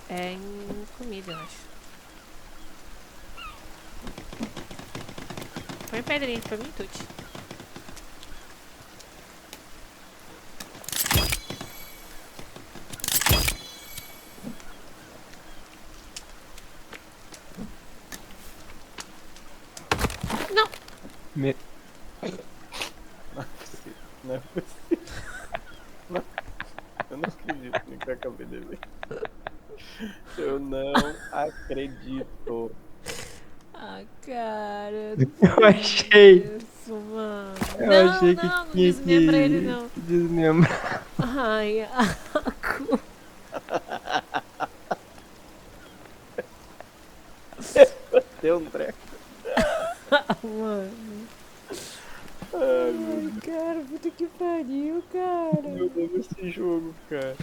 É em comida, eu acho. Põe pedrinha pra mim, Tuti. Não! Me- Não é possível. Não é possível. Não, eu não acredito no que eu acabei de ver. Eu não acredito. Ah, cara, Eu achei. isso, mano. Eu Não, achei que não, não tinha desmembra ele, que não. desmembrar. Ai, Deu um treco. mano. Ai, meu Ai, cara, puta que pariu, cara. Deus, eu amo esse jogo, cara.